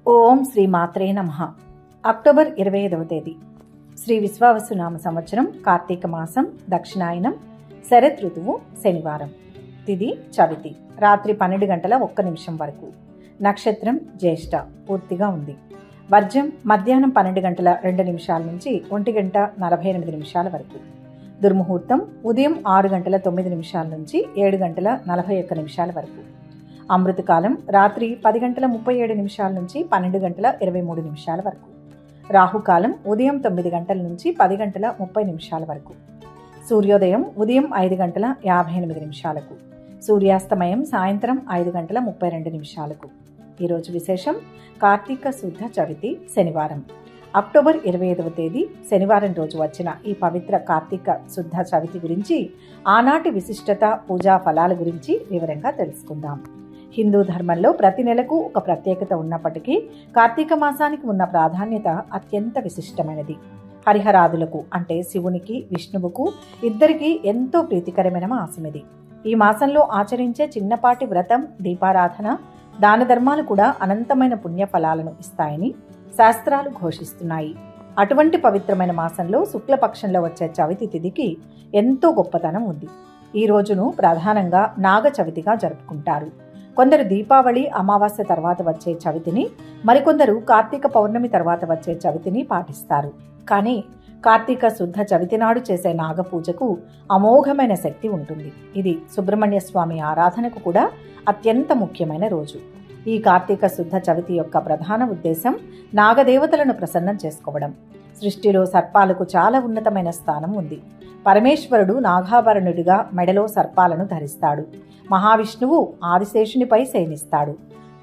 ఓం శ్రీ మాత్రే నమః. అక్టోబర్ 25వ తేదీ శ్రీ విశ్వావసునామ సంవత్సరం, కార్తీక మాసం, దక్షిణాయనం, శరత్ ఋతువు, శనివారం. తిథి చవితి, రాత్రి 12:01 వరకు. నక్షత్రం జ్యేష్ఠ, పూర్తిగా ఉంది. వర్జం మధ్యాహ్నం 12:02 నుంచి 1:48 వరకు. దుర్ముహూర్తం ఉదయం 6:09 నుంచి 7:41 వరకు. అమృతకాలం రాత్రి 10:37 నుంచి 12:23 వరకు. రాహుకాలం ఉదయం 9 గంటల నుంచి 10:30 వరకు. సూర్యోదయం ఉదయం 5:58. సూర్యాస్తమయం సాయంత్రం 5:32. ఈరోజు విశేషం కార్తీక శుద్ధ చవితి, శనివారం. అక్టోబర్ 25వ తేదీ శనివారం రోజు వచ్చిన ఈ పవిత్ర కార్తీక శుద్ధ చవితి గురించి, ఆనాటి విశిష్టత, పూజా ఫలాల గురించి వివరంగా తెలుసుకుందాం. హిందూ ధర్మంలో ప్రతి నెలకు ఒక ప్రత్యేకత ఉన్నప్పటికీ కార్తీక మాసానికి ఉన్న ప్రాధాన్యత అత్యంత విశిష్టమైనది. హరిహరాదులకు అంటే శివునికి, విష్ణువుకు ఇద్దరికీ ఎంతో ప్రీతికరమైన మాసమిది. ఈ మాసంలో ఆచరించే చిన్నపాటి వ్రతం, దీపారాధన, దాన ధర్మాలు కూడా అనంతమైన పుణ్య ఫలాలను ఇస్తాయని శాస్త్రాలు ఘోషిస్తున్నాయి. అటువంటి పవిత్రమైన మాసంలో శుక్లపక్షంలో వచ్చే చవితి తిథికి ఎంతో గొప్పతనం ఉంది. ఈ రోజును ప్రధానంగా నాగ చవితిగా జరుపుకుంటారు. కొందరు దీపావళి అమావాస్య తర్వాత వచ్చే చవితిని, మరికొందరు కార్తీక పౌర్ణమి తర్వాత వచ్చే చవితిని పాటిస్తారు. కానీ కార్తీక శుద్ధ చవితి నాడు చేసే నాగపూజకు అమోఘమైన శక్తి ఉంటుంది. ఇది సుబ్రహ్మణ్య స్వామి ఆరాధనకు కూడా అత్యంత ముఖ్యమైన రోజు. ఈ కార్తీక శుద్ధ చవితి యొక్క ప్రధాన ఉద్దేశం నాగదేవతలను ప్రసన్నం చేసుకోవడం. సృష్టిలో సర్పాలకు చాలా ఉన్నతమైన స్థానం ఉంది. పరమేశ్వరుడు నాగాభరణుడిగా మెడలో సర్పాలను ధరిస్తాడు. మహావిష్ణువు ఆదిశేషునిపై శయనిస్తాడు.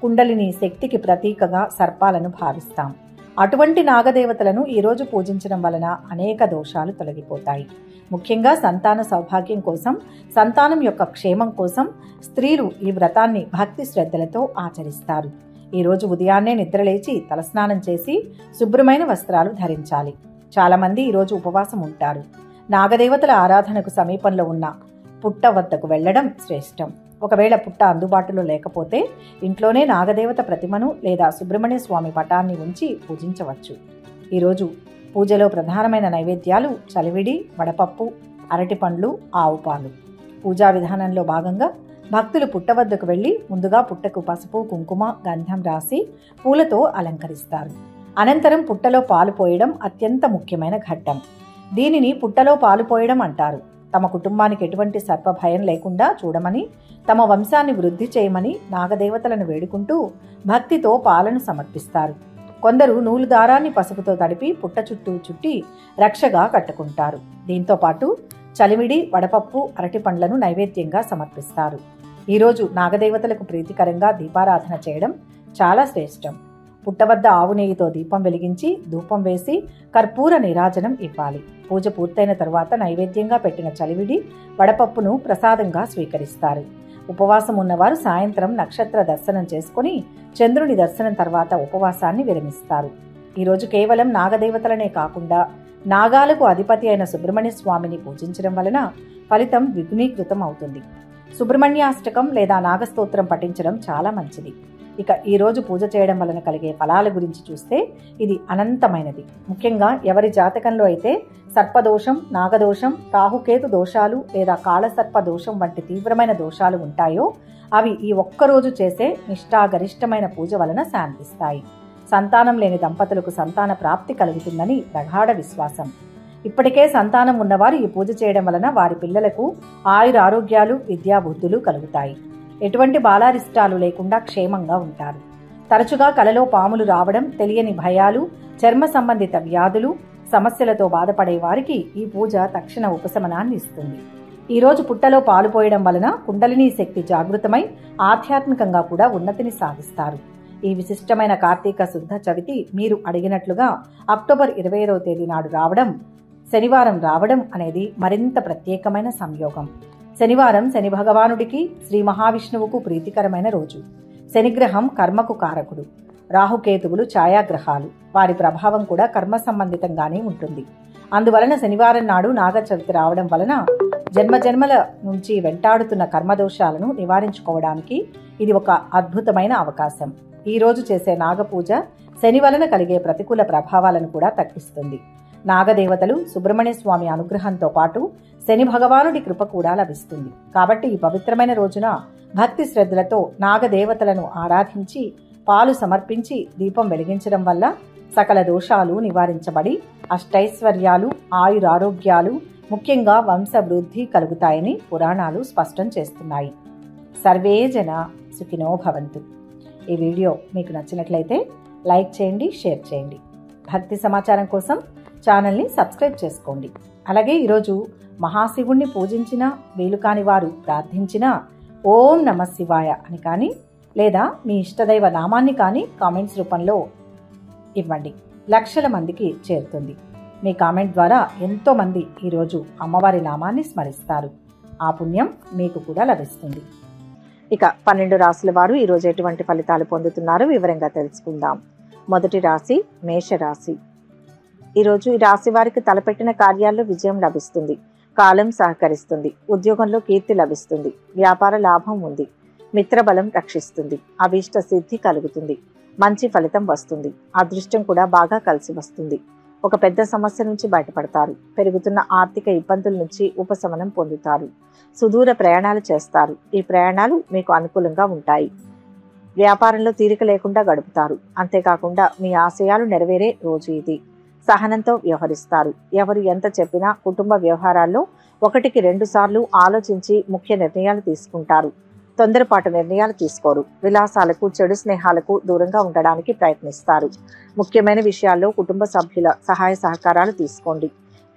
కుండలిని శక్తికి ప్రతీకగా సర్పాలను భావిస్తాం. అటువంటి నాగదేవతలను ఈరోజు పూజించడం వలన అనేక దోషాలు తొలగిపోతాయి. ముఖ్యంగా సంతాన సౌభాగ్యం కోసం, సంతానం యొక్క క్షేమం కోసం స్త్రీలు ఈ వ్రతాన్ని భక్తి శ్రద్ధలతో ఆచరిస్తారు. ఈరోజు ఉదయాన్నే నిద్రలేచి తలస్నానం చేసి శుభ్రమైన వస్త్రాలు ధరించాలి. చాలామంది ఈరోజు ఉపవాసం ఉంటారు. నాగదేవతల ఆరాధనకు సమీపంలో ఉన్న పుట్ట వద్దకు వెళ్లడం శ్రేష్టం. ఒకవేళ పుట్ట అందుబాటులో లేకపోతే ఇంట్లోనే నాగదేవత ప్రతిమను లేదా సుబ్రహ్మణ్య స్వామి పటాన్ని ఉంచి పూజించవచ్చు. ఈరోజు పూజలో ప్రధానమైన నైవేద్యాలు చలివిడి, వడపప్పు, అరటిపండ్లు, ఆవు పాలు. పూజా విధానంలో భాగంగా భక్తులు పుట్ట వద్దకు వెళ్లి ముందుగా పుట్టకు పసుపు, కుంకుమ, గంధం రాసి పూలతో అలంకరిస్తారు. అనంతరం పుట్టలో పాలు పోయడం అత్యంత ముఖ్యమైన ఘట్టం. దీనిని పుట్టలో పాలు పోయడం అంటారు. తమ కుటుంబానికి ఎటువంటి సర్ప భయం లేకుండా చూడమని, తమ వంశాన్ని వృద్ధి చేయమని నాగదేవతలను వేడుకుంటూ భక్తితో పాలను సమర్పిస్తారు. కొందరు నూలు దారాన్ని పసుపుతో తడిపి పుట్ట చుట్టూ చుట్టి రక్షగా కట్టుకుంటారు. దీంతో పాటు చలిమిడి, వడపప్పు, అరటి పండ్లను నైవేద్యంగా సమర్పిస్తారు. ఈరోజు నాగదేవతలకు ప్రీతికరంగా దీపారాధన చేయడం చాలా శ్రేష్టం. పుట్ట వద్ద ఆవు నెయ్యితో దీపం వెలిగించి ధూపం వేసి కర్పూర నీరాజనం ఇవ్వాలి. పూజ పూర్తయిన తరువాత నైవేద్యంగా పెట్టిన చలివిడి, వడపప్పును ప్రసాదంగా స్వీకరిస్తారు. ఉపవాసం ఉన్నవారు సాయంత్రం నక్షత్ర దర్శనం చేసుకుని చంద్రుని దర్శనం తర్వాత ఉపవాసాన్ని విరమిస్తారు. ఈరోజు కేవలం నాగదేవతలనే కాకుండా నాగాలకు అధిపతి అయిన సుబ్రహ్మణ్య స్వామిని పూజించడం వలన ఫలితం ద్విగుణీకృతం అవుతుంది. సుబ్రహ్మణ్యాష్టకం లేదా నాగస్తోత్రం పఠించడం చాలా మంచిది. ఇక ఈ రోజు పూజ చేయడం వలన కలిగే ఫలాల గురించి చూస్తే ఇది అనంతమైనది. ముఖ్యంగా ఎవరి జాతకంలో అయితే సర్పదోషం, నాగదోషం, రాహుకేతు దోషాలు లేదా కాళసర్ప దోషం వంటి తీవ్రమైన దోషాలు ఉంటాయో అవి ఈ ఒక్కరోజు చేసే నిష్ఠాగరిష్టమైన పూజ వలన శాంతిస్తాయి. సంతానం లేని దంపతులకు సంతాన ప్రాప్తి కలుగుతుందని ప్రగాఢ విశ్వాసం. ఇప్పటికే సంతానం ఉన్నవారు ఈ పూజ చేయడం వలన వారి పిల్లలకు ఆయురారోగ్యాలు, విద్యాబుద్ధులు కలుగుతాయి. ఎటువంటి బాలారిష్టాలు లేకుండా క్షేమంగా ఉంటారు. తరచుగా కలలో పాములు రావడం, తెలియని భయాలు, చర్మ సంబంధిత వ్యాధులు, సమస్యలతో బాధపడే వారికి ఈ పూజ తక్షణ ఉపశమనాన్ని ఇస్తుంది. ఈరోజు పుట్టలో పాలు పోయడం వలన కుండలిని శక్తి జాగృతమై ఆధ్యాత్మికంగా కూడా ఉన్నతిని సాధిస్తారు. ఈ విశిష్టమైన కార్తీక శుద్ధ చవితి మీరు అడిగినట్లుగా అక్టోబర్ 25వ తేదీ నాడు రావడం, శనివారం రావడం అనేది మరింత ప్రత్యేకమైన సంయోగం. శనివారం శని భగవానుడికి, శ్రీ మహావిష్ణువుకు ప్రీతికరమైన రోజు. శనిగ్రహం కర్మకు కారకుడు. రాహుకేతువులు ఛాయాగ్రహాలు. వారి ప్రభావం కూడా కర్మ సంబంధితంగానే ఉంటుంది. అందువలన శనివారం నాడు నాగ చవితి రావడం వలన జన్మజన్మల నుంచి వెంటాడుతున్న కర్మదోషాలను నివారించుకోవడానికి ఇది ఒక అద్భుతమైన అవకాశం. ఈ రోజు చేసే నాగపూజ శని వలన కలిగే ప్రతికూల ప్రభావాలను కూడా తగ్గిస్తుంది. నాగదేవతలు సుబ్రహ్మణ్య స్వామి అనుగ్రహంతో పాటు శని భగవానుడి కృప కూడా లభిస్తుంది. కాబట్టి ఈ పవిత్రమైన రోజున భక్తి శ్రద్ధలతో నాగదేవతలను ఆరాధించి పాలు సమర్పించి దీపం వెలిగించడం వల్ల సకల దోషాలు నివారించబడి అష్టైశ్వర్యాలు, ఆయురారోగ్యాలు, ముఖ్యంగా వంశవృద్ధి కలుగుతాయని పురాణాలు స్పష్టం చేస్తున్నాయి. సర్వే జన సుఖినో భవంతు. ఈ వీడియో మీకు నచ్చినట్లయితే లైక్ చేయండి, షేర్ చేయండి. భక్తి సమాచారం కోసం ఛానల్ని సబ్స్క్రైబ్ చేసుకోండి. అలాగే ఈరోజు మహాశివుణ్ణి పూజించిన, వీలు కాని వారు ప్రార్థించిన ఓం నమః శివాయ అని కానీ లేదా మీ ఇష్టదైవ నామాన్ని కానీ కామెంట్స్ రూపంలో ఇవ్వండి. లక్షల మందికి చేరుతుంది. మీ కామెంట్ ద్వారా ఎంతో మంది ఈరోజు అమ్మవారి నామాన్ని స్మరిస్తారు. ఆ పుణ్యం మీకు కూడా లభిస్తుంది. ఇక 12 రాశుల వారు ఈరోజు ఎటువంటి ఫలితాలు పొందుతున్నారో వివరంగా తెలుసుకుందాం. మొదటి రాశి మేషరాశి. ఈరోజు ఈ రాశి వారికి తలపెట్టిన కార్యాల్లో విజయం లభిస్తుంది. కాలం సహకరిస్తుంది. ఉద్యోగంలో కీర్తి లభిస్తుంది. వ్యాపార లాభం ఉంది. మిత్రబలం రక్షిస్తుంది. అభీష్ట సిద్ధి కలుగుతుంది. మంచి ఫలితం వస్తుంది. అదృష్టం కూడా బాగా కలిసి వస్తుంది. ఒక పెద్ద సమస్య నుంచి బయటపడతారు. పెరుగుతున్న ఆర్థిక ఇబ్బందుల నుంచి ఉపశమనం పొందుతారు. సుదూర ప్రయాణాలు చేస్తారు. ఈ ప్రయాణాలు మీకు అనుకూలంగా ఉంటాయి. వ్యాపారంలో తీరిక లేకుండా గడుపుతారు. అంతేకాకుండా మీ ఆశయాలు నెరవేరే రోజు ఇది. సహనంతో వ్యవహరిస్తారు. ఎవరు ఎంత చెప్పినా కుటుంబ వ్యవహారాల్లో 1కి 2 సార్లు ఆలోచించి ముఖ్య నిర్ణయాలు తీసుకుంటారు. తొందరపాటు నిర్ణయాలు తీసుకోరు. విలాసాలకు, చెడు స్నేహాలకు దూరంగా ఉండడానికి ప్రయత్నిస్తారు. ముఖ్యమైన విషయాల్లో కుటుంబ సభ్యుల సహాయ సహకారాలు తీసుకోండి.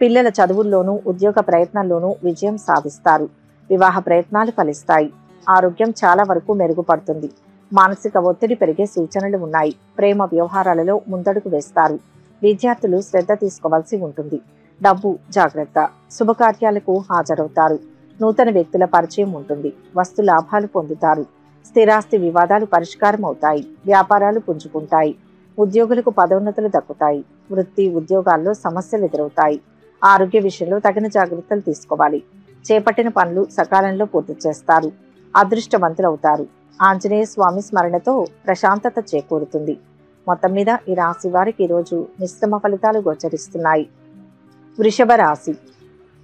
పిల్లల చదువుల్లోనూ, ఉద్యోగ ప్రయత్నాల్లోనూ విజయం సాధిస్తారు. వివాహ ప్రయత్నాలు ఫలిస్తాయి. ఆరోగ్యం చాలా వరకు మెరుగుపడుతుంది. మానసిక ఒత్తిడి పెరిగే సూచనలు ఉన్నాయి. ప్రేమ వ్యవహారాలలో ముందడుగు వేస్తారు. విద్యార్థులు శ్రద్ధ తీసుకోవాల్సి ఉంటుంది. డబ్బు జాగ్రత్త. శుభకార్యాలకు హాజరవుతారు. నూతన వ్యక్తుల పరిచయం ఉంటుంది. వస్తు లాభాలు పొందుతారు. స్థిరాస్తి వివాదాలు పరిష్కారం అవుతాయి. వ్యాపారాలు పుంజుకుంటాయి. ఉద్యోగులకు పదోన్నతులు దక్కుతాయి. వృత్తి ఉద్యోగాల్లో సమస్యలు ఎదురవుతాయి. ఆరోగ్య విషయంలో తగిన జాగ్రత్తలు తీసుకోవాలి. చేపట్టిన పనులు సకాలంలో పూర్తి చేస్తారు. అదృష్టవంతులవుతారు. ఆంజనేయ స్వామి స్మరణతో ప్రశాంతత చేకూరుతుంది. మొత్తం మీద ఈ రాశి వారికి ఈరోజు మిశ్రమ ఫలితాలు గోచరిస్తున్నాయి. వృషభ రాశి.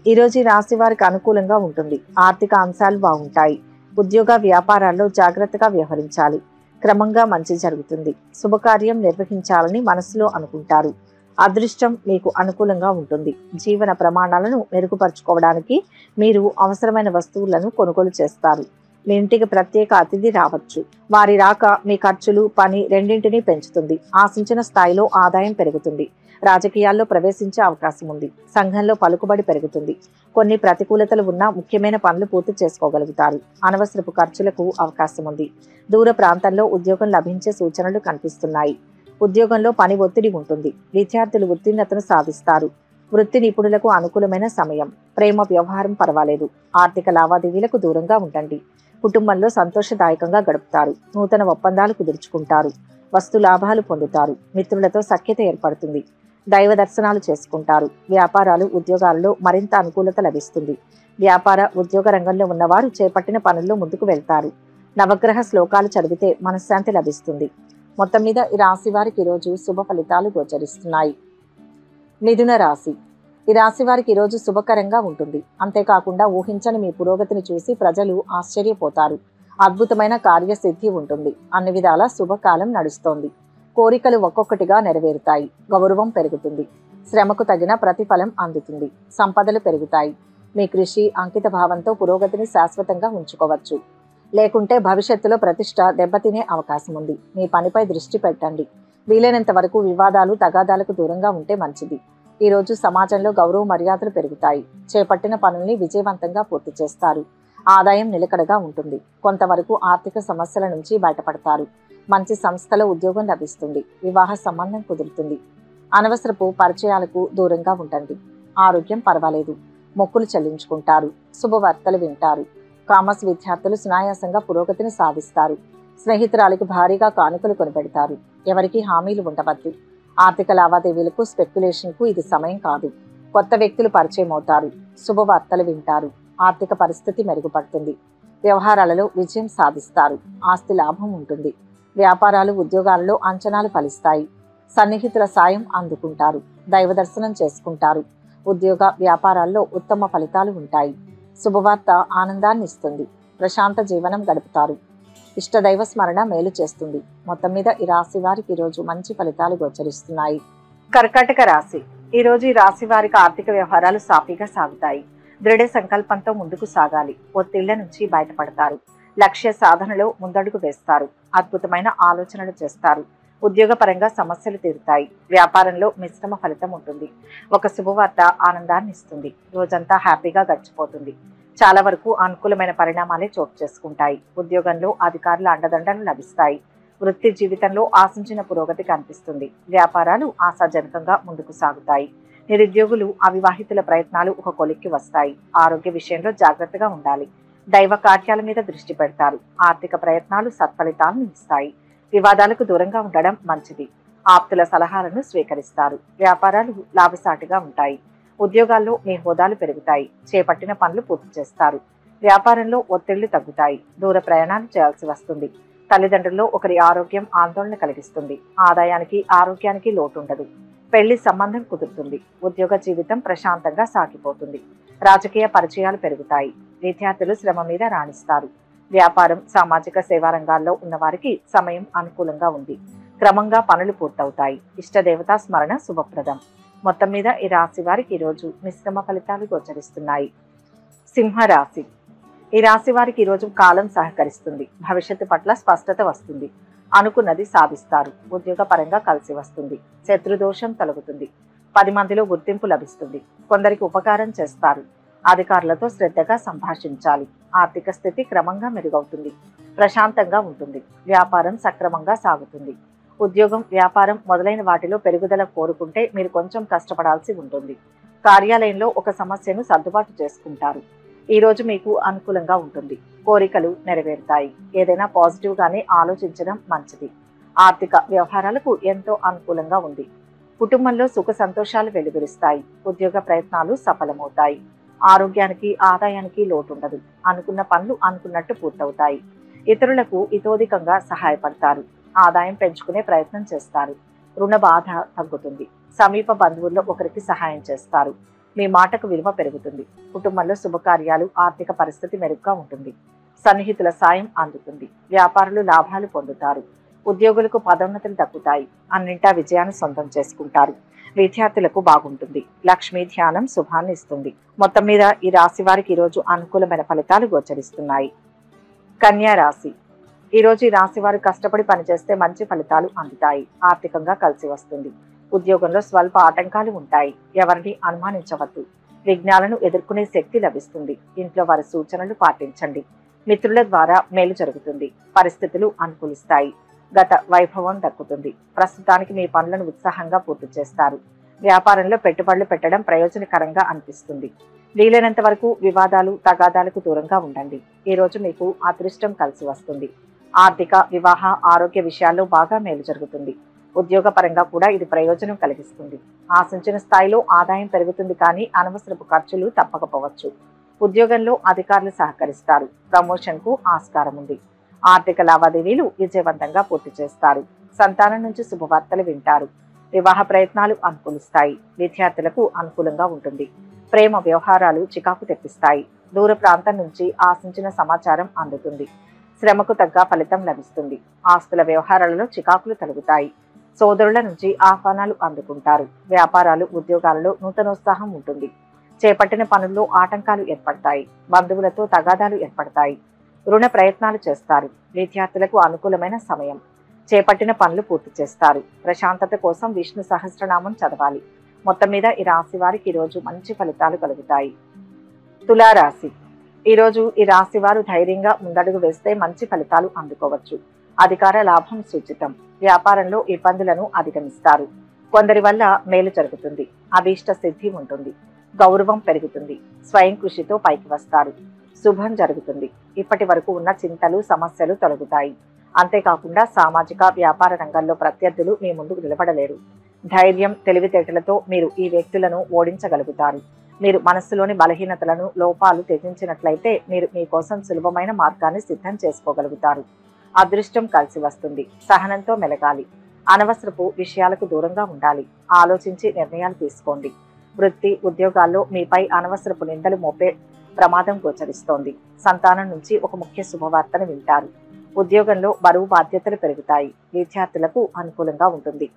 ఈరోజు ఈ రాశి వారికి అనుకూలంగా ఉంటుంది. ఆర్థిక అంశాలు బాగుంటాయి. ఉద్యోగ వ్యాపారాల్లో జాగ్రత్తగా వ్యవహరించాలి. క్రమంగా మంచి జరుగుతుంది. శుభకార్యం నిర్వహించాలని మనసులో అనుకుంటారు. అదృష్టం మీకు అనుకూలంగా ఉంటుంది. జీవన ప్రమాణాలను మెరుగుపరుచుకోవడానికి మీరు అవసరమైన వస్తువులను కొనుగోలు చేస్తారు. మీ ఇంటికి ప్రత్యేక అతిథి రావచ్చు. వారి రాక మీ ఖర్చులు, పని రెండింటినీ పెంచుతుంది. ఆశించిన స్థాయిలో ఆదాయం పెరుగుతుంది. రాజకీయాల్లో ప్రవేశించే అవకాశం ఉంది. సంఘంలో పలుకుబడి పెరుగుతుంది. కొన్ని ప్రతికూలతలు ఉన్నా ముఖ్యమైన పనులు పూర్తి చేసుకోగలుగుతారు. అనవసరపు ఖర్చులకు అవకాశం ఉంది. దూర ప్రాంతాల్లో ఉద్యోగం లభించే సూచనలు కనిపిస్తున్నాయి. ఉద్యోగంలో పని ఒత్తిడి ఉంటుంది. విద్యార్థులు ఉత్తీర్ణతను సాధిస్తారు. వృత్తి నిపుణులకు అనుకూలమైన సమయం. ప్రేమ వ్యవహారం పర్వాలేదు. ఆర్థిక లావాదేవీలకు దూరంగా ఉండండి. కుటుంబంలో సంతోషదాయకంగా గడుపుతారు. నూతన ఒప్పందాలు కుదుర్చుకుంటారు. వస్తు లాభాలు పొందుతారు. మిత్రులతో సఖ్యత ఏర్పడుతుంది. దైవ దర్శనాలు చేసుకుంటారు. వ్యాపారాలు, ఉద్యోగాలలో మరింత అనుకూలత లభిస్తుంది. వ్యాపార, ఉద్యోగ రంగంలో ఉన్నవారు చేపట్టిన పనుల్లో ముందుకు వెళ్తారు. నవగ్రహ శ్లోకాలు చదివితే మనశ్శాంతి లభిస్తుంది. మొత్తం మీద ఈ రాశి వారికి ఈరోజు శుభ ఫలితాలు గోచరిస్తున్నాయి. మిథున రాశి. ఈ రాశి వారికి ఈరోజు శుభకరంగా ఉంటుంది. అంతేకాకుండా ఊహించని మీ పురోగతిని చూసి ప్రజలు ఆశ్చర్యపోతారు. అద్భుతమైన కార్యసిద్ధి ఉంటుంది. అన్ని విధాల శుభకాలం నడుస్తోంది. కోరికలు ఒక్కొక్కటిగా నెరవేరుతాయి. గౌరవం పెరుగుతుంది. శ్రమకు తగిన ప్రతిఫలం అందుతుంది. సంపదలు పెరుగుతాయి. మీ కృషి, అంకిత భావంతో పురోగతిని శాశ్వతంగా ఉంచుకోవచ్చు. లేకుంటే భవిష్యత్తులో ప్రతిష్ట దెబ్బతినే అవకాశం ఉంది. మీ పనిపై దృష్టి పెట్టండి. వీలైనంత వరకు వివాదాలు, తగాదాలకు దూరంగా ఉంటే మంచిది. ఈరోజు సమాజంలో గౌరవ మర్యాదలు పెరుగుతాయి. చేపట్టిన పనుల్ని విజయవంతంగా పూర్తి చేస్తారు. ఆదాయం నిలకడగా ఉంటుంది. కొంతవరకు ఆర్థిక సమస్యల నుంచి బయటపడతారు. మంచి సంస్థలో ఉద్యోగం లభిస్తుంది. వివాహ సంబంధం కుదురుతుంది. అనవసరపు పరిచయాలకు దూరంగా ఉండండి. ఆరోగ్యం పర్వాలేదు. మొక్కులు చెల్లించుకుంటారు. శుభవార్తలు వింటారు. కామర్స్ విద్యార్థులు సునాయాసంగా పురోగతిని సాధిస్తారు. స్నేహితురాలికి భారీగా కానుకలు కొనిపెడతారు. ఎవరికి హామీలు ఉండవద్దు. ఆర్థిక లావాదేవీలకు, స్పెక్యులేషన్కు ఇది సమయం కాదు. కొత్త వ్యక్తులు పరిచయం అవుతారు. శుభవార్తలు వింటారు. ఆర్థిక పరిస్థితి మెరుగుపడుతుంది. వ్యవహారాలలో విజయం సాధిస్తారు. ఆస్తి లాభం ఉంటుంది. వ్యాపారాలు, ఉద్యోగాలలో అంచనాలు ఫలిస్తాయి. సన్నిహితుల సాయం అందుకుంటారు. దైవ దర్శనం చేసుకుంటారు. ఉద్యోగ వ్యాపారాల్లో ఉత్తమ ఫలితాలు ఉంటాయి. శుభవార్త ఆనందాన్ని ఇస్తుంది. ప్రశాంత జీవనం గడుపుతారు. ఇష్టదైవ స్మరణ మేలు చేస్తుంది. మొత్తం మీద ఈ రాశి వారికి ఈరోజు మంచి ఫలితాలు గోచరిస్తున్నాయి. కర్కాటక రాశి. ఈరోజు ఈ రాశి వారికి ఆర్థిక వ్యవహారాలు సాఫీగా సాగుతాయి. దృఢ సంకల్పంతో ముందుకు సాగాలి. ఒత్తిళ్ల నుంచి బయటపడతారు. లక్ష్య సాధనలో ముందడుగు వేస్తారు. అద్భుతమైన ఆలోచనలు చేస్తారు. ఉద్యోగపరంగా సమస్యలు తీరుతాయి. వ్యాపారంలో మిశ్రమ ఫలితం ఉంటుంది. ఒక శుభవార్త ఆనందాన్ని ఇస్తుంది. రోజంతా హ్యాపీగా గడిచిపోతుంది. చాలా వరకు అనుకూలమైన పరిణామాలే చోటు చేసుకుంటాయి. ఉద్యోగంలో అధికారుల అండదండలు లభిస్తాయి. వృత్తి జీవితంలో ఆశించిన పురోగతి కనిపిస్తుంది. వ్యాపారాలు ఆశాజనకంగా ముందుకు సాగుతాయి. నిరుద్యోగులు, అవివాహితుల ప్రయత్నాలు ఒక కొలిక్కి వస్తాయి. ఆరోగ్య విషయంలో జాగ్రత్తగా ఉండాలి. దైవ కార్యాల మీద దృష్టి పెడతారు. ఆర్థిక ప్రయత్నాలు సత్ఫలితాలను ఇస్తాయి. వివాదాలకు దూరంగా ఉండడం మంచిది. ఆప్తుల సలహాలను స్వీకరిస్తారు. వ్యాపారాలు లాభసాటిగా ఉంటాయి. ఉద్యోగాల్లో మీ హోదాలు పెరుగుతాయి. చేపట్టిన పనులు పూర్తి చేస్తారు. వ్యాపారంలో ఒత్తిళ్లు తగ్గుతాయి. దూర ప్రయాణాలు చేయాల్సి వస్తుంది. తల్లిదండ్రుల్లో ఒకరి ఆరోగ్యం ఆందోళన కలిగిస్తుంది. ఆదాయానికి, ఆరోగ్యానికి లోటుండదు. పెళ్లి సంబంధం కుదురుతుంది. ఉద్యోగ జీవితం ప్రశాంతంగా సాగిపోతుంది. రాజకీయ పరిచయాలు పెరుగుతాయి. విద్యార్థులు శ్రమ మీద రాణిస్తారు. వ్యాపారం, సామాజిక సేవా రంగాల్లో ఉన్నవారికి సమయం అనుకూలంగా ఉంది. క్రమంగా పనులు పూర్తవుతాయి. ఇష్టదేవతా స్మరణ శుభప్రదం. మొత్తం మీద ఈ రాశి వారికి ఈరోజు మిశ్రమ ఫలితాలు గోచరిస్తున్నాయి. సింహరాశి. ఈ రాశి వారికి ఈరోజు కాలం సహకరిస్తుంది. భవిష్యత్తు పట్ల స్పష్టత వస్తుంది. అనుకున్నది సాధిస్తారు. ఉద్యోగ పరంగా కలిసి వస్తుంది. శత్రుదోషం తొలగుతుంది. 10 మందిలో గుర్తింపు లభిస్తుంది. కొందరికి ఉపకారం చేస్తారు. అధికారులతో శ్రద్ధగా సంభాషించాలి. ఆర్థిక స్థితి క్రమంగా మెరుగవుతుంది. ప్రశాంతంగా ఉంటుంది. వ్యాపారం సక్రమంగా సాగుతుంది. ఉద్యోగం, వ్యాపారం మొదలైన వాటిలో పెరుగుదల కోరుకుంటే మీరు కొంచెం కష్టపడాల్సి ఉంటుంది. కార్యాలయంలో ఒక సమస్యను సర్దుబాటు చేసుకుంటారు. ఈ రోజు మీకు అనుకూలంగా ఉంటుంది. కోరికలు నెరవేరుతాయి. ఏదైనా పాజిటివ్ గానే ఆలోచించడం మంచిది. ఆర్థిక వ్యవహారాలకు ఎంతో అనుకూలంగా ఉంది. కుటుంబంలో సుఖ సంతోషాలు వెలువరిస్తాయి. ఉద్యోగ ప్రయత్నాలు సఫలమవుతాయి. ఆరోగ్యానికి, ఆదాయానికి లోటుండదు. అనుకున్న పనులు అనుకున్నట్టు పూర్తవుతాయి. ఇతరులకు ఇతోధికంగా సహాయపడతారు. ఆదాయం పెంచుకునే ప్రయత్నం చేస్తారు. రుణ బాధ తగ్గుతుంది. సమీప బంధువుల్లో ఒకరికి సహాయం చేస్తారు. మీ మాటకు విలువ పెరుగుతుంది. కుటుంబంలో శుభకార్యాలు, ఆర్థిక పరిస్థితి మెరుగ్గా ఉంటుంది. సన్నిహితుల సాయం అందుతుంది. వ్యాపారులు లాభాలు పొందుతారు. ఉద్యోగులకు పదోన్నతులు దక్కుతాయి. అన్నింటా విజయాన్ని సొంతం చేసుకుంటారు. విద్యార్థులకు బాగుంటుంది. లక్ష్మీ ధ్యానం శుభాన్ని ఇస్తుంది. మొత్తం మీద ఈ రాశి వారికి ఈరోజు అనుకూలమైన ఫలితాలు గోచరిస్తున్నాయి. కన్యా రాశి. ఈరోజు ఈ రాశి వారు కష్టపడి పనిచేస్తే మంచి ఫలితాలు అందుతాయి. ఆర్థికంగా కలిసి వస్తుంది. ఉద్యోగంలో స్వల్ప ఆటంకాలు ఉంటాయి. ఎవరిని అనుమానించవద్దు. విఘ్నాలను ఎదుర్కొనే శక్తి లభిస్తుంది. ఇంట్లో వారి సూచనలు పాటించండి. మిత్రుల ద్వారా మేలు జరుగుతుంది. పరిస్థితులు అనుకూలిస్తాయి. గత వైభవం దక్కుతుంది. ప్రస్తుతానికి మీ పనులను ఉత్సాహంగా పూర్తి చేస్తారు. వ్యాపారంలో పెట్టుబడులు పెట్టడం ప్రయోజనకరంగా అనిపిస్తుంది. వీలైనంత వరకు వివాదాలు, తగాదాలకు దూరంగా ఉండండి. ఈ రోజు మీకు అదృష్టం కలిసి వస్తుంది. ఆర్థిక, వివాహ, ఆరోగ్య విషయాల్లో బాగా మేలు జరుగుతుంది. ఉద్యోగ పరంగా కూడా ఇది ప్రయోజనం కలిగిస్తుంది. ఆశించిన స్థాయిలో ఆదాయం పెరుగుతుంది, కానీ అనవసరపు ఖర్చులు తప్పకపోవచ్చు. ఉద్యోగంలో అధికారులు సహకరిస్తారు. ప్రమోషన్కు ఆస్కారం ఉంది. ఆర్థిక లావాదేవీలు విజయవంతంగా పూర్తి చేస్తారు. సంతానం నుంచి శుభవార్తలు వింటారు. వివాహ ప్రయత్నాలు అనుకూలిస్తాయి. విద్యార్థులకు అనుకూలంగా ఉంటుంది. ప్రేమ వ్యవహారాలు చికాకు తెప్పిస్తాయి. దూర ప్రాంతం నుంచి ఆశించిన సమాచారం అందుతుంది. శ్రమకు తగ్గ ఫలితం లభిస్తుంది. ఆస్తుల వ్యవహారాలలో చికాకులు తొలగుతాయి. సోదరుల నుంచి ఆహ్వానాలు అందుకుంటారు. వ్యాపారాలు, ఉద్యోగాలలో నూతనోత్సాహం ఉంటుంది. చేపట్టిన పనుల్లో ఆటంకాలు ఏర్పడతాయి. బంధువులతో తగాదాలు ఏర్పడతాయి. రుణ ప్రయత్నాలు చేస్తారు. విద్యార్థులకు అనుకూలమైన సమయం. చేపట్టిన పనులు పూర్తి చేస్తారు. ప్రశాంతత కోసం విష్ణు సహస్రనామం చదవాలి. మొత్తం మీద ఈ రాశి వారికి ఈరోజు మంచి ఫలితాలు కలుగుతాయి. తులారాశి. ఈరోజు ఈ రాశి వారు ధైర్యంగా ముందడుగు వేస్తే మంచి ఫలితాలు అందుకోవచ్చు. అధికార లాభం సూచితం. వ్యాపారంలో ఇబ్బందులను అధిగమిస్తారు. కొందరి వల్ల మేలు జరుగుతుంది. అభీష్ట సిద్ధి ఉంటుంది. గౌరవం పెరుగుతుంది. స్వయం కృషితో పైకి వస్తారు. శుభం జరుగుతుంది. ఇప్పటి వరకు ఉన్న చింతలు, సమస్యలు తొలగుతాయి. అంతేకాకుండా సామాజిక వ్యాపార రంగాల్లో ప్రత్యర్థులు మీ ముందుకు నిలబడలేరు. ధైర్యం, తెలివితేటలతో మీరు ఈ వ్యక్తులను ఓడించగలుగుతారు. మీరు మనస్సులోని బలహీనతలను, లోపాలు త్యజించినట్లయితే మీరు మీకోసం సులభమైన మార్గాన్ని సిద్ధం చేసుకోగలుగుతారు. అదృష్టం కలిసి వస్తుంది. సహనంతో మెలగాలి. అనవసరపు విషయాలకు దూరంగా ఉండాలి. ఆలోచించి నిర్ణయాలు తీసుకోండి. వృత్తి, ఉద్యోగాల్లో మీపై అనవసరపు నిందలు మోపే ప్రమాదం గోచరిస్తోంది. సంతానం నుంచి ఒక ముఖ్య శుభవార్తను వింటారు. ఉద్యోగంలో బరువు బాధ్యతలు పెరుగుతాయి. విద్యార్థులకు అనుకూలంగా ఉంటుంది.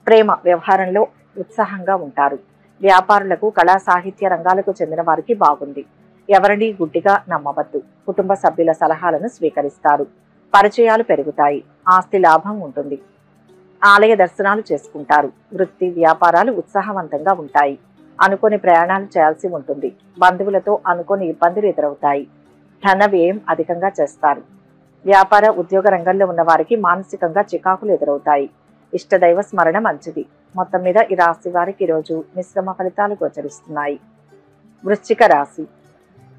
ప్రేమ వ్యవహారంలో ఉత్సాహంగా ఉంటారు. వ్యాపారులకు, కళా సాహిత్య రంగాలకు చెందిన వారికి బాగుంది. ఎవరిని గుడ్డిగా నమ్మవద్దు. కుటుంబ సభ్యుల సలహాలను స్వీకరిస్తారు. పరిచయాలు పెరుగుతాయి. ఆస్తి లాభం ఉంటుంది. ఆలయ దర్శనాలు చేసుకుంటారు. వృత్తి, వ్యాపారాలు ఉత్సాహవంతంగా ఉంటాయి. అనుకోని ప్రయాణాలు చేయాల్సి ఉంటుంది. బంధువులతో అనుకోని ఇబ్బందులు ఎదురవుతాయి. ధన వ్యయం అధికంగా చేస్తారు. వ్యాపార, ఉద్యోగ రంగంలో ఉన్న వారికి మానసికంగా చికాకులు ఎదురవుతాయి. ఇష్టదైవ స్మరణ మంచిది. మొత్తం మీద ఈ రాశి వారికి ఈరోజు మిశ్రమ ఫలితాలు గోచరిస్తున్నాయి. వృశ్చిక రాశి.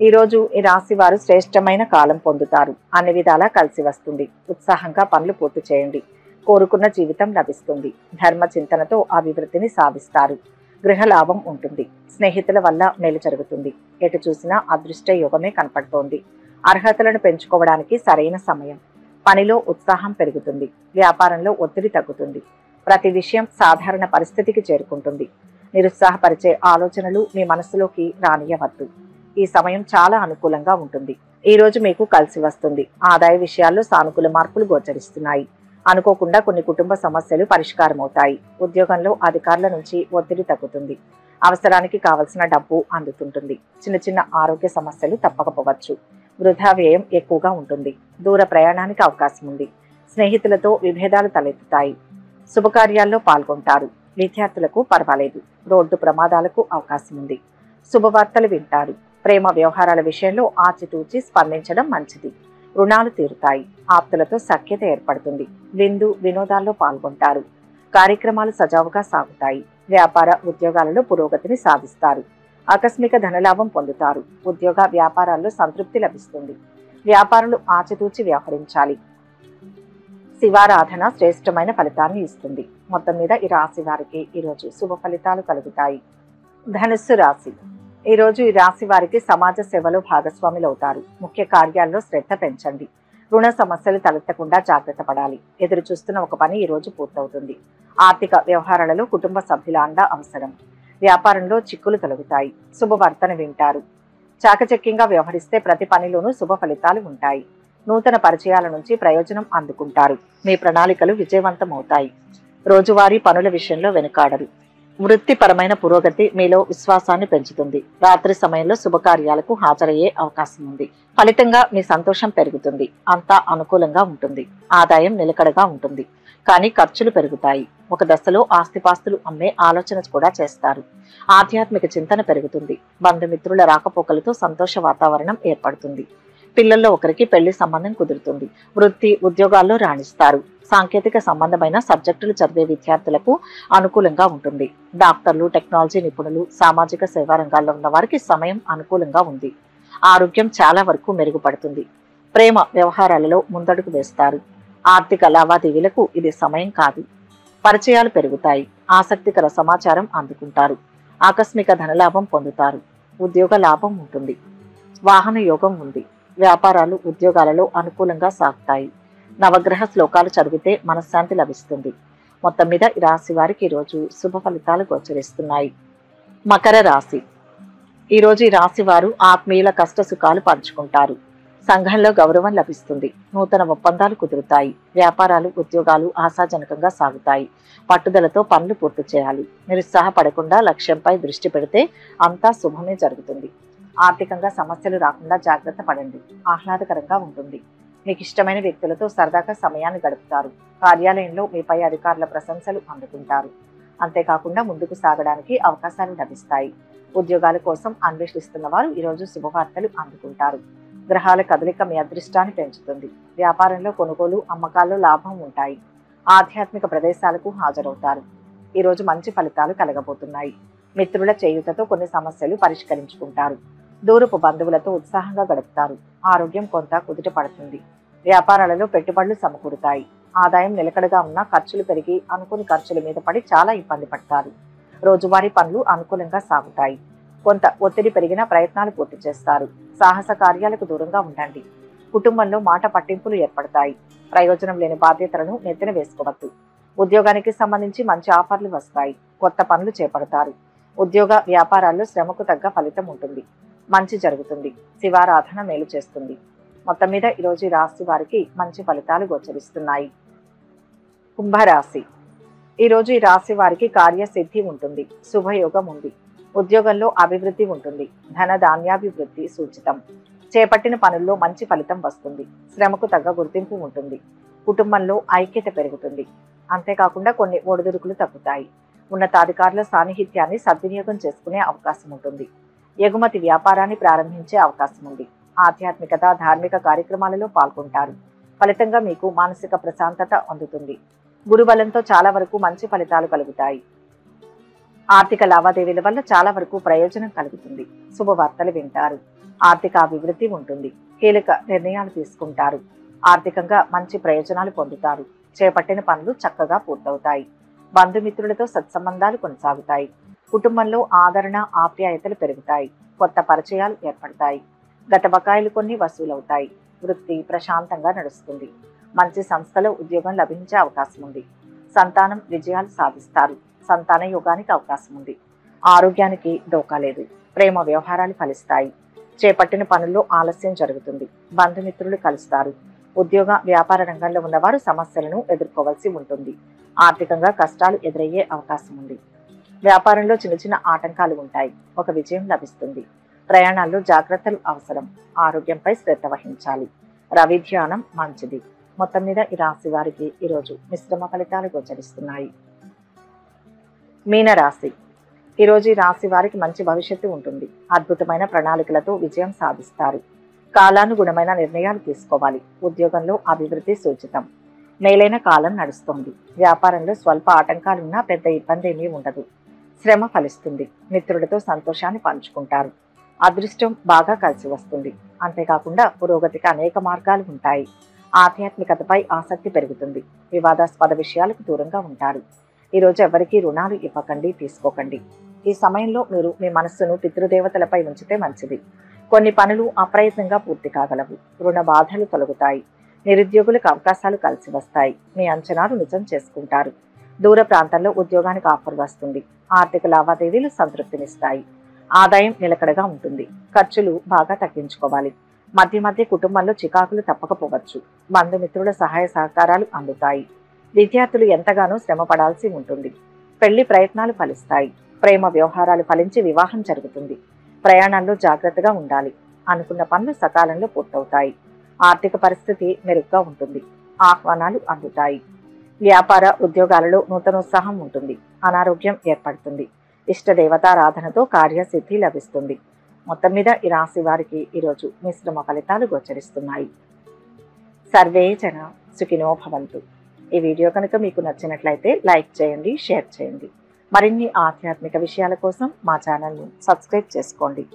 ఈరోజు ఈ రాశి వారు శ్రేష్టమైన కాలం పొందుతారు. అన్ని విధాలా కలిసి వస్తుంది. ఉత్సాహంగా పనులు పూర్తి చేయండి. కోరుకున్న జీవితం లభిస్తుంది. ధర్మ చింతనతో అభివృద్ధిని సాధిస్తారు. గృహ లాభం ఉంటుంది. స్నేహితుల వల్ల మేలు జరుగుతుంది. ఎటు చూసినా అదృష్ట యోగమే కనపడుతోంది. అర్హతలను పెంచుకోవడానికి సరైన సమయం. పనిలో ఉత్సాహం పెరుగుతుంది. వ్యాపారంలో ఒత్తిడి తగ్గుతుంది. ప్రతి విషయం సాధారణ పరిస్థితికి చేరుకుంటుంది. నిరుత్సాహపరిచే ఆలోచనలు మీ మనసులోకి రానియవద్దు. ఈ సమయం చాలా అనుకూలంగా ఉంటుంది. ఈ రోజు మీకు కలిసి వస్తుంది. ఆదాయ విషయాల్లో సానుకూల మార్పులు గోచరిస్తున్నాయి. అనుకోకుండా కొన్ని కుటుంబ సమస్యలు పరిష్కారమవుతాయి. ఉద్యోగంలో అధికారుల నుంచి ఒత్తిడి తగ్గుతుంది. అవసరానికి కావలసిన డబ్బు అందుతుంటుంది. చిన్న చిన్న ఆరోగ్య సమస్యలు తప్పకపోవచ్చు. వృధా వ్యయం ఎక్కువగా ఉంటుంది. దూర ప్రయాణానికి అవకాశం ఉంది. స్నేహితులతో విభేదాలు తలెత్తుతాయి. శుభకార్యాల్లో పాల్గొంటారు. విద్యార్థులకు పర్వాలేదు. రోడ్డు ప్రమాదాలకు అవకాశం ఉంది. శుభవార్తలు వింటారు. ప్రేమ వ్యవహారాల విషయంలో ఆచితూచి స్పందించడం మంచిది. రుణాలు తీరుతాయి. ఆప్తులతో సఖ్యత ఏర్పడుతుంది. విందు, వినోదాల్లో పాల్గొంటారు. కార్యక్రమాలు సజావుగా సాగుతాయి. వ్యాపార, ఉద్యోగాలలో పురోగతిని సాధిస్తారు. ఆకస్మిక ధనలాభం పొందుతారు. ఉద్యోగ, వ్యాపారాల్లో సంతృప్తి లభిస్తుంది. వ్యాపారులు ఆచితూచి వ్యవహరించాలి. శివారాధన శ్రేష్టమైన ఫలితాన్ని ఇస్తుంది. మొత్తం మీద ఈ రాశి వారికి ఈరోజు శుభ ఫలితాలు కలుగుతాయి. ధనుస్సు రాశి. ఈరోజు ఈ రాశి వారికి సమాజ సేవలో భాగస్వాములు అవుతారు. ముఖ్య కార్యాల్లో శ్రద్ధ పెంచండి. రుణ సమస్యలు తలెత్తకుండా జాగ్రత్త పడాలి. ఎదురు చూస్తున్న ఒక పని ఈ రోజు పూర్తవుతుంది. ఆర్థిక వ్యవహారాలలో కుటుంబ సభ్యుల అండ అవసరం. వ్యాపారంలో చిక్కులు తొలగుతాయి. శుభవార్తను వింటారు. చాకచక్యంగా వ్యవహరిస్తే ప్రతి పనిలోనూ శుభ ఫలితాలు ఉంటాయి. నూతన పరిచయాల నుంచి ప్రయోజనం అందుకుంటారు. మీ ప్రణాళికలు విజయవంతమవుతాయి. రోజువారీ పనుల విషయంలో వెనుకాడరు. వృత్తిపరమైన పురోగతి మీలో విశ్వాసాన్ని పెంచుతుంది. రాత్రి సమయంలో శుభకార్యాలకు హాజరయ్యే అవకాశం ఉంది. ఫలితంగా మీ సంతోషం పెరుగుతుంది. అంతా అనుకూలంగా ఉంటుంది. ఆదాయం నిలకడగా ఉంటుంది. కానీ ఖర్చులు పెరుగుతాయి. ఒక దశలో ఆస్తిపాస్తులు అమ్మే ఆలోచన కూడా చేస్తారు. ఆధ్యాత్మిక చింతన పెరుగుతుంది. బంధుమిత్రుల రాకపోకలతో సంతోష వాతావరణం ఏర్పడుతుంది. పిల్లల్లో ఒకరికి పెళ్లి సంబంధం కుదురుతుంది. వృత్తి, ఉద్యోగాల్లో రాణిస్తారు. సాంకేతిక సంబంధమైన సబ్జెక్టులు చదివే విద్యార్థులకు అనుకూలంగా ఉంటుంది. డాక్టర్లు, టెక్నాలజీ నిపుణులు, సామాజిక సేవా రంగాల్లో ఉన్న వారికి సమయం అనుకూలంగా ఉంది. ఆరోగ్యం చాలా వరకు మెరుగుపడుతుంది. ప్రేమ వ్యవహారాలలో ముందడుగు వేస్తారు. ఆర్థిక లావాదేవీలకు ఇది సమయం కాదు. పరిచయాలు పెరుగుతాయి. ఆసక్తికర సమాచారం అందుకుంటారు. ఆకస్మిక ధనలాభం పొందుతారు. ఉద్యోగ లాభం ఉంటుంది. వాహన యోగం ఉంది. వ్యాపారాలు, ఉద్యోగాలలో అనుకూలంగా సాగుతాయి. నవగ్రహ శ్లోకాలు చదివితే మనశ్శాంతి లభిస్తుంది. మొత్తం మీద ఈ రాశి వారికి ఈరోజు శుభ ఫలితాలు గోచరిస్తున్నాయి. మకర రాశి. ఈరోజు ఈ రాశి వారు ఆత్మీయుల కష్ట సుఖాలు పంచుకుంటారు. సంఘంలో గౌరవం లభిస్తుంది. నూతన ఒప్పందాలు కుదురుతాయి. వ్యాపారాలు, ఉద్యోగాలు ఆశాజనకంగా సాగుతాయి. పట్టుదలతో పనులు పూర్తి చేయాలి. నిరుత్సాహపడకుండా లక్ష్యంపై దృష్టి పెడితే అంతా శుభమే జరుగుతుంది. ఆర్థికంగా సమస్యలు రాకుండా జాగ్రత్త పడండి. ఆహ్లాదకరంగా ఉంటుంది. మీకు ఇష్టమైన వ్యక్తులతో సరదాగా సమయాన్ని గడుపుతారు. కార్యాలయంలో మీపై అధికారుల ప్రశంసలు అందుకుంటారు. అంతేకాకుండా ముందుకు సాగడానికి అవకాశాలు లభిస్తాయి. ఉద్యోగాల కోసం అన్వేషిస్తున్న వారు ఈరోజు శుభవార్తలు అందుకుంటారు. గ్రహాల కదలిక మీ అదృష్టాన్ని పెంచుతుంది. వ్యాపారంలో కొనుగోలు, అమ్మకాల్లో లాభం ఉంటాయి. ఆధ్యాత్మిక ప్రదేశాలకు హాజరవుతారు. ఈరోజు మంచి ఫలితాలు కలగబోతున్నాయి. మిత్రుల చేయూతతో కొన్ని సమస్యలు పరిష్కరించుకుంటారు. దూరపు బంధువులతో ఉత్సాహంగా గడుపుతారు. ఆరోగ్యం కొంత కుదుట పడుతుంది. వ్యాపారాలలో పెట్టుబడులు సమకూరుతాయి. ఆదాయం నిలకడగా ఉన్న ఖర్చులు పెరిగి అనుకుని ఖర్చుల మీద పడి చాలా ఇబ్బంది పడతారు. రోజువారీ పనులు అనుకూలంగా సాగుతాయి. కొంత ఒత్తిడి పెరిగిన ప్రయత్నాలు పూర్తి చేస్తారు. సాహస కార్యాలకు దూరంగా ఉండండి. కుటుంబంలో మాట పట్టింపులు ఏర్పడతాయి. ప్రయోజనం లేని బాధ్యతలను నెత్తిన వేసుకోవద్దు. ఉద్యోగానికి సంబంధించి మంచి ఆఫర్లు వస్తాయి. కొత్త పనులు చేపడతారు. ఉద్యోగ వ్యాపారాల్లో శ్రమకు తగ్గ ఫలితం ఉంటుంది. మంచి జరుగుతుంది. శివారాధన మేలు చేస్తుంది. మొత్తం మీద ఈరోజు ఈ రాశి వారికి మంచి ఫలితాలు గోచరిస్తున్నాయి. కుంభరాశి. ఈరోజు ఈ రాశి వారికి కార్యసిద్ధి ఉంటుంది. శుభయోగం ఉంది. ఉద్యోగంలో అభివృద్ధి ఉంటుంది. ధన ధాన్యాభివృద్ధి సూచితం. చేపట్టిన పనుల్లో మంచి ఫలితం వస్తుంది. శ్రమకు తగ్గ గుర్తింపు ఉంటుంది. కుటుంబంలో ఐక్యత పెరుగుతుంది. అంతేకాకుండా కొన్ని ఒడిదుడుకులు తగ్గుతాయి. ఉన్నతాధికారుల సాన్నిహిత్యాన్ని సద్వినియోగం చేసుకునే అవకాశం ఉంటుంది. ఎగుమతి వ్యాపారాన్ని ప్రారంభించే అవకాశం ఉంది. ఆధ్యాత్మికత ధార్మిక కార్యక్రమాలలో పాల్గొంటారు. ఫలితంగా మీకు మానసిక ప్రశాంతత అందుతుంది. గురుబలంతో చాలా వరకు మంచి ఫలితాలు కలుగుతాయి. ఆర్థిక లావాదేవీల వల్ల చాలా వరకు ప్రయోజనం కలుగుతుంది. శుభవార్తలు వింటారు. ఆర్థిక అభివృద్ధి ఉంటుంది. కీలక నిర్ణయాలు తీసుకుంటారు. ఆర్థికంగా మంచి ప్రయోజనాలు పొందుతారు. చేపట్టిన పనులు చక్కగా పూర్తవుతాయి. బంధుమిత్రులతో సత్సంబంధాలు కొనసాగుతాయి. కుటుంబంలో ఆదరణ ఆప్యాయతలు పెరుగుతాయి. కొత్త పరిచయాలు ఏర్పడతాయి. గత బకాయిలు కొన్ని వసూలవుతాయి. వృత్తి ప్రశాంతంగా నడుస్తుంది. మంచి సంస్థలో ఉద్యోగం లభించే అవకాశం ఉంది. సంతానం విజయాలు సాధిస్తారు. సంతాన యోగానికి అవకాశం ఉంది. ఆరోగ్యానికి డోకా లేదు. ప్రేమ వ్యవహారాలు ఫలిస్తాయి. చేపట్టిన పనుల్లో ఆలస్యం జరుగుతుంది. బంధుమిత్రులు కలుస్తారు. ఉద్యోగ వ్యాపార రంగంలో ఉన్నవారు సమస్యలను ఎదుర్కోవాల్సి ఉంటుంది. ఆర్థికంగా కష్టాలు ఎదురయ్యే అవకాశం ఉంది. వ్యాపారంలో చిన్న చిన్న ఆటంకాలు ఉంటాయి. ఒక విజయం లభిస్తుంది. ప్రయాణాల్లో జాగ్రత్తలు అవసరం. ఆరోగ్యంపై శ్రద్ధ వహించాలి. రవి ధ్యానం మంచిది. మొత్తం మీద ఈ రాశి వారికి ఈరోజు మిశ్రమ ఫలితాలు గోచరిస్తున్నాయి. మీనరాశి. ఈరోజు ఈ రాశి వారికి మంచి భవిష్యత్తు ఉంటుంది. అద్భుతమైన ప్రణాళికలతో విజయం సాధిస్తారు. కాలానుగుణమైన నిర్ణయాలు తీసుకోవాలి. ఉద్యోగంలో అభివృద్ధి సూచితం. మేలైన కాలం నడుస్తుంది. వ్యాపారంలో స్వల్ప ఆటంకాలున్నా పెద్ద ఇబ్బంది ఏమీ ఉండదు. శ్రమ ఫలిస్తుంది. మిత్రులతో సంతోషాన్ని పంచుకుంటారు. అదృష్టం బాగా కలిసి వస్తుంది. అంతేకాకుండా పురోగతికి అనేక మార్గాలు ఉంటాయి. ఆధ్యాత్మికతపై ఆసక్తి పెరుగుతుంది. వివాదాస్పద విషయాలకు దూరంగా ఉంటారు. ఈరోజు ఎవరికీ రుణాలు ఇవ్వకండి, తీసుకోకండి. ఈ సమయంలో మీరు మీ మనస్సును పితృదేవతలపై ఉంచితే మంచిది. కొన్ని పనులు అప్రయత్నంగా పూర్తి కాగలవు. రుణ బాధలు తొలగుతాయి. నిరుద్యోగులకు అవకాశాలు కలిసి వస్తాయి. మీ అంచనాలు నిజం చేసుకుంటారు. దూర ప్రాంతాల్లో ఉద్యోగానికి ఆఫర్ వస్తుంది. ఆర్థిక లావాదేవీలు సంతృప్తినిస్తాయి. ఆదాయం నిలకడగా ఉంటుంది. ఖర్చులు బాగా తగ్గించుకోవాలి. మధ్య మధ్య కుటుంబంలో చికాకులు తప్పకపోవచ్చు. బంధుమిత్రుల సహాయ సహకారాలు అందుతాయి. విద్యార్థులు ఎంతగానో శ్రమ పడాల్సి ఉంటుంది. పెళ్లి ప్రయత్నాలు ఫలిస్తాయి. ప్రేమ వ్యవహారాలు ఫలించి వివాహం జరుగుతుంది. ప్రయాణాల్లో జాగ్రత్తగా ఉండాలి. అనుకున్న పనులు సకాలంలో పూర్తవుతాయి. ఆర్థిక పరిస్థితి మెరుగ్గా ఉంటుంది. ఆహ్వానాలు అందుతాయి. వ్యాపార ఉద్యోగాలలో నూతనోత్సాహం ఉంటుంది. అనారోగ్యం ఏర్పడుతుంది. ఇష్టదేవతారాధనతో కార్యసిద్ధి లభిస్తుంది. మొత్తం మీద ఈ రాశి వారికి ఈరోజు మిశ్రమ ఫలితాలు గోచరిస్తున్నాయి. సర్వే జన సుఖినో భవంతు. ఈ వీడియో కనుక మీకు నచ్చినట్లయితే లైక్ చేయండి, షేర్ చేయండి. మరిన్ని ఆధ్యాత్మిక విషయాల కోసం మా ఛానల్ను సబ్స్క్రైబ్ చేసుకోండి.